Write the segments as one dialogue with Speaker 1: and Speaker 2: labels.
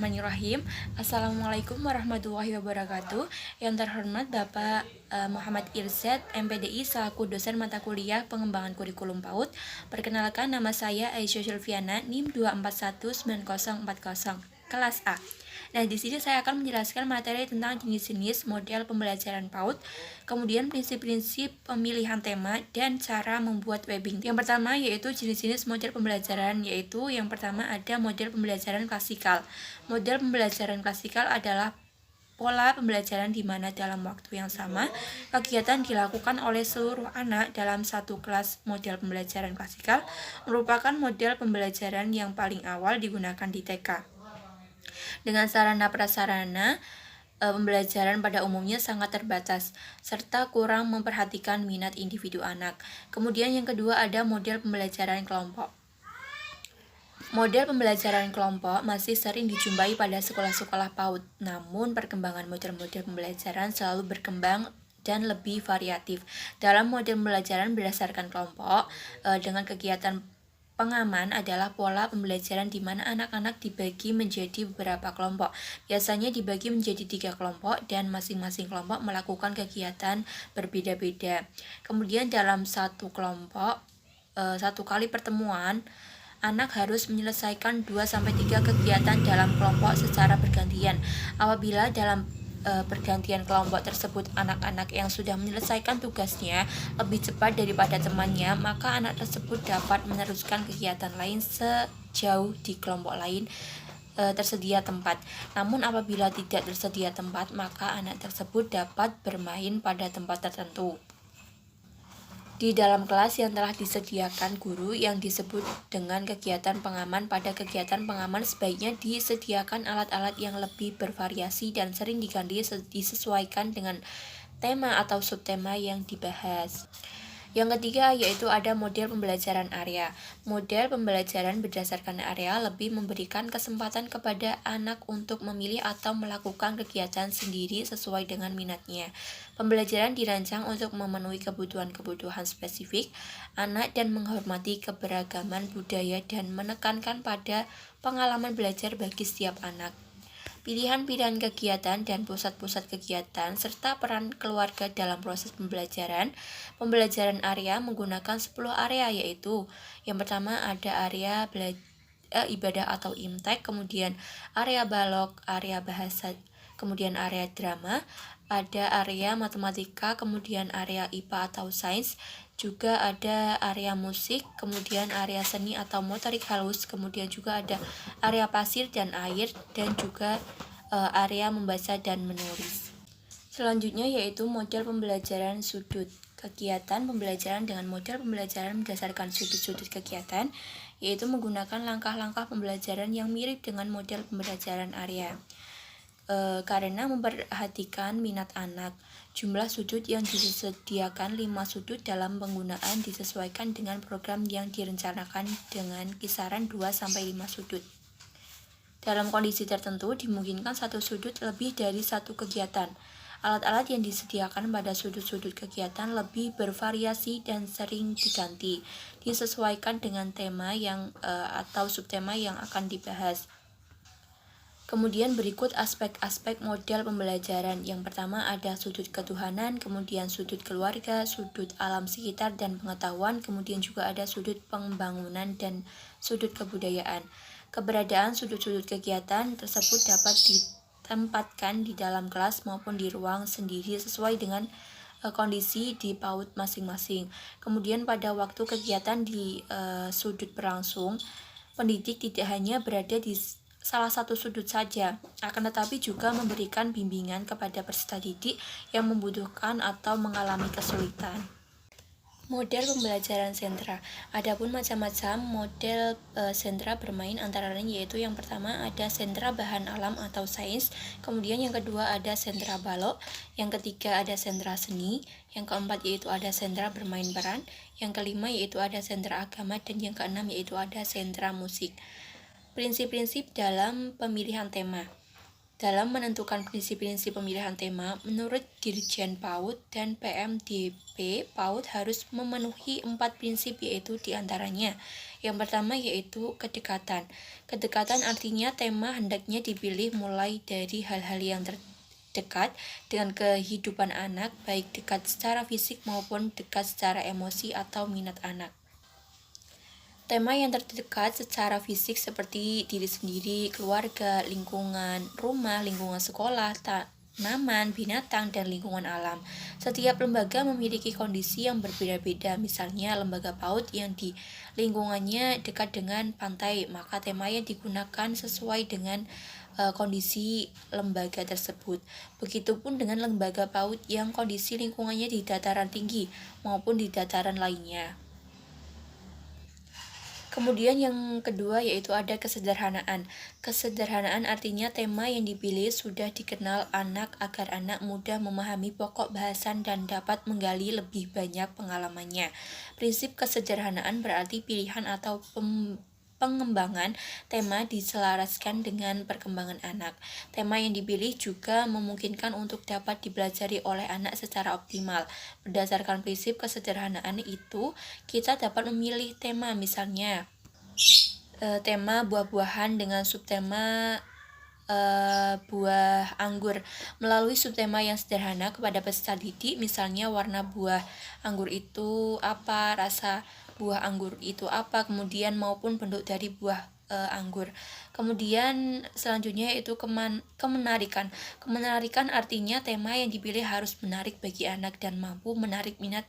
Speaker 1: Bismillahirrahmanirrahim. Assalamualaikum warahmatullahi wabarakatuh. Yang terhormat Bapak Muhammad Irzad, MPDI selaku dosen mata kuliah pengembangan kurikulum PAUD. Perkenalkan, nama saya Aisyah Sylviana, NIM 2419040, kelas A. Nah, di sini saya akan menjelaskan materi tentang jenis-jenis model pembelajaran PAUD, kemudian prinsip-prinsip pemilihan tema dan cara membuat webbing. Yang pertama yaitu jenis-jenis model pembelajaran, yaitu yang pertama ada model pembelajaran klasikal. Model pembelajaran klasikal adalah pola pembelajaran di mana dalam waktu yang sama kegiatan dilakukan oleh seluruh anak dalam satu kelas. Model pembelajaran klasikal merupakan model pembelajaran yang paling awal digunakan di TK. Dengan sarana prasarana pembelajaran pada umumnya sangat terbatas, serta kurang memperhatikan minat individu anak. Kemudian yang kedua ada model pembelajaran kelompok. Model pembelajaran kelompok masih sering dijumpai pada sekolah-sekolah PAUD, namun perkembangan model-model pembelajaran selalu berkembang dan lebih variatif. Dalam model pembelajaran berdasarkan kelompok, dengan kegiatan pengaman adalah pola pembelajaran di mana anak-anak dibagi menjadi beberapa kelompok. Biasanya dibagi menjadi 3 kelompok dan masing-masing kelompok melakukan kegiatan berbeda-beda. Kemudian dalam satu kelompok, satu kali pertemuan, anak harus menyelesaikan 2-3 kegiatan dalam kelompok secara bergantian. Apabila dalam pergantian kelompok tersebut anak-anak yang sudah menyelesaikan tugasnya lebih cepat daripada temannya, maka anak tersebut dapat meneruskan kegiatan lain sejauh di kelompok lain tersedia tempat. Namun apabila tidak tersedia tempat, maka anak tersebut dapat bermain pada tempat tertentu di dalam kelas yang telah disediakan guru. Yang disebut dengan kegiatan pengaman. Pada kegiatan pengaman sebaiknya disediakan alat-alat yang lebih bervariasi dan sering diganti disesuaikan dengan tema atau subtema yang dibahas. Yang ketiga yaitu ada model pembelajaran area. Model pembelajaran berdasarkan area lebih memberikan kesempatan kepada anak untuk memilih atau melakukan kegiatan sendiri sesuai dengan minatnya. Pembelajaran dirancang untuk memenuhi kebutuhan-kebutuhan spesifik anak dan menghormati keberagaman budaya dan menekankan pada pengalaman belajar bagi setiap anak. Pilihan-pilihan kegiatan dan pusat-pusat kegiatan serta peran keluarga dalam proses pembelajaran. Pembelajaran area menggunakan 10 area, yaitu yang pertama ada area ibadah atau imtek, kemudian area balok, area bahasa, kemudian area drama, ada area matematika, kemudian area IPA atau sains, juga ada area musik, kemudian area seni atau motorik halus, kemudian juga ada area pasir dan air, dan juga area membaca dan menulis. Selanjutnya yaitu model pembelajaran sudut. Kegiatan pembelajaran dengan model pembelajaran berdasarkan sudut-sudut kegiatan, yaitu menggunakan langkah-langkah pembelajaran yang mirip dengan model pembelajaran area. Karena memperhatikan minat anak. Jumlah sudut yang disediakan 5 sudut dalam penggunaan disesuaikan dengan program yang direncanakan dengan kisaran 2-5 sudut. Dalam kondisi tertentu dimungkinkan satu sudut lebih dari satu kegiatan. Alat-alat yang disediakan pada sudut-sudut kegiatan lebih bervariasi dan sering diganti, disesuaikan dengan tema yang atau subtema yang akan dibahas. Kemudian berikut aspek-aspek model pembelajaran. Yang pertama ada sudut ketuhanan, kemudian sudut keluarga, sudut alam sekitar dan pengetahuan, kemudian juga ada sudut pembangunan dan sudut kebudayaan. Keberadaan sudut-sudut kegiatan tersebut dapat ditempatkan di dalam kelas maupun di ruang sendiri sesuai dengan kondisi di PAUD masing-masing. Kemudian pada waktu kegiatan di sudut berlangsung, pendidik tidak hanya berada di salah satu sudut saja, akan tetapi juga memberikan bimbingan kepada peserta didik yang membutuhkan atau mengalami kesulitan. Model pembelajaran sentra. Adapun macam-macam model sentra bermain antara lain yaitu yang pertama ada sentra bahan alam atau sains, kemudian yang kedua ada sentra balok, yang ketiga ada sentra seni, yang keempat yaitu ada sentra bermain peran, yang kelima yaitu ada sentra agama, dan yang keenam yaitu ada sentra musik. Prinsip-prinsip dalam pemilihan tema. Dalam menentukan prinsip-prinsip pemilihan tema, menurut Dirjen PAUD dan PMDB, PAUD harus memenuhi 4 prinsip, yaitu diantaranya. Yang pertama yaitu kedekatan. Kedekatan artinya tema hendaknya dipilih mulai dari hal-hal yang terdekat dengan kehidupan anak, baik dekat secara fisik maupun dekat secara emosi atau minat anak. Tema yang terdekat secara fisik seperti diri sendiri, keluarga, lingkungan, rumah, lingkungan sekolah, tanaman, binatang, dan lingkungan alam. Setiap lembaga memiliki kondisi yang berbeda-beda, misalnya lembaga PAUD yang di lingkungannya dekat dengan pantai, maka tema yang digunakan sesuai dengan kondisi lembaga tersebut. Begitupun dengan lembaga PAUD yang kondisi lingkungannya di dataran tinggi maupun di dataran lainnya. Kemudian yang kedua yaitu ada kesederhanaan. Kesederhanaan artinya tema yang dipilih sudah dikenal anak agar anak mudah memahami pokok bahasan dan dapat menggali lebih banyak pengalamannya. Prinsip kesederhanaan berarti pilihan atau pengembangan tema diselaraskan dengan perkembangan anak. Tema yang dipilih juga memungkinkan untuk dapat dipelajari oleh anak secara optimal. Berdasarkan prinsip kesederhanaan itu, kita dapat memilih tema, misalnya tema buah-buahan dengan subtema buah anggur melalui subtema yang sederhana kepada peserta didik, misalnya warna buah anggur itu apa, rasa buah anggur itu apa, kemudian maupun bentuk dari buah anggur. Kemudian selanjutnya yaitu kemenarikan. Kemenarikan artinya tema yang dipilih harus menarik bagi anak dan mampu menarik minat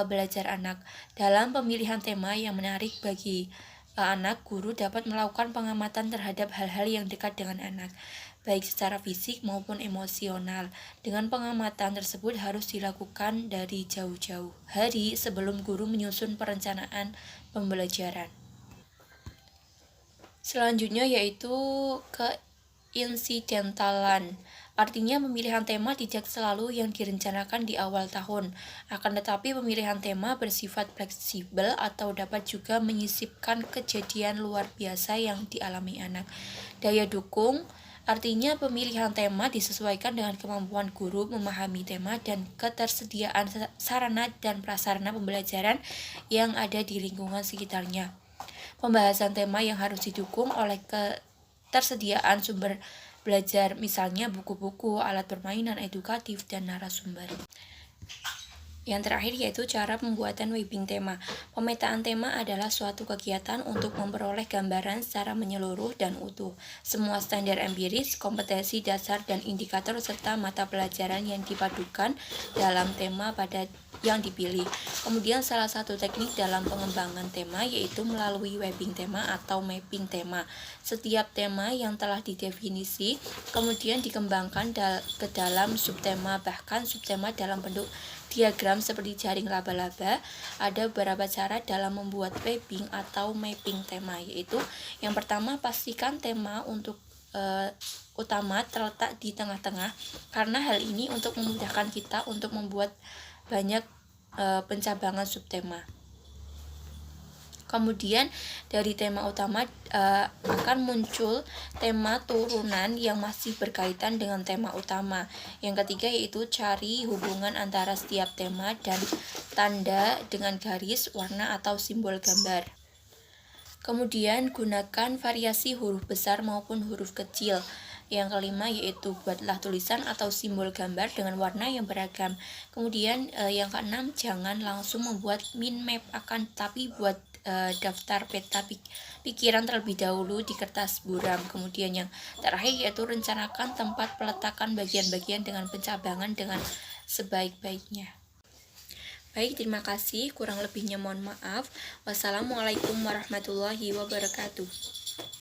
Speaker 1: belajar anak. Dalam pemilihan tema yang menarik bagi anak, guru dapat melakukan pengamatan terhadap hal-hal yang dekat dengan anak, baik secara fisik maupun emosional. Dengan pengamatan tersebut harus dilakukan dari jauh-jauh hari sebelum guru menyusun perencanaan pembelajaran. Selanjutnya yaitu keinsidentalan. Artinya pemilihan tema tidak selalu yang direncanakan di awal tahun. Akan tetapi pemilihan tema bersifat fleksibel atau dapat juga menyisipkan kejadian luar biasa yang dialami anak. Daya dukung artinya pemilihan tema disesuaikan dengan kemampuan guru memahami tema dan ketersediaan sarana dan prasarana pembelajaran yang ada di lingkungan sekitarnya. Pembahasan tema yang harus didukung oleh ketersediaan sumber belajar, misalnya buku-buku, alat permainan edukatif, dan narasumber. Yang terakhir yaitu cara pembuatan webbing tema. Pemetaan tema adalah suatu kegiatan untuk memperoleh gambaran secara menyeluruh dan utuh. Semua standar empiris, kompetensi dasar, dan indikator serta mata pelajaran yang dipadukan dalam tema pada yang dipilih. Kemudian salah satu teknik dalam pengembangan tema yaitu melalui webbing tema atau mapping tema. Setiap tema yang telah didefinisi kemudian dikembangkan ke dalam subtema, bahkan subtema dalam bentuk diagram seperti jaring laba-laba. Ada beberapa cara dalam membuat webbing atau mapping tema, yaitu yang pertama, pastikan tema untuk utama terletak di tengah-tengah, karena hal ini untuk memudahkan kita untuk membuat banyak pencabangan subtema. Kemudian dari tema utama akan muncul tema turunan yang masih berkaitan dengan tema utama. Yang ketiga yaitu cari hubungan antara setiap tema dan tanda dengan garis, warna, atau simbol gambar. Kemudian gunakan variasi huruf besar maupun huruf kecil. Yang kelima yaitu buatlah tulisan atau simbol gambar dengan warna yang beragam. Kemudian yang keenam, jangan langsung membuat mind map, akan tapi buat daftar peta pikiran terlebih dahulu di kertas buram. Kemudian yang terakhir yaitu rencanakan tempat peletakan bagian-bagian dengan pencabangan dengan sebaik-baiknya. Baik, terima kasih. Kurang lebihnya mohon maaf. Wassalamualaikum warahmatullahi wabarakatuh.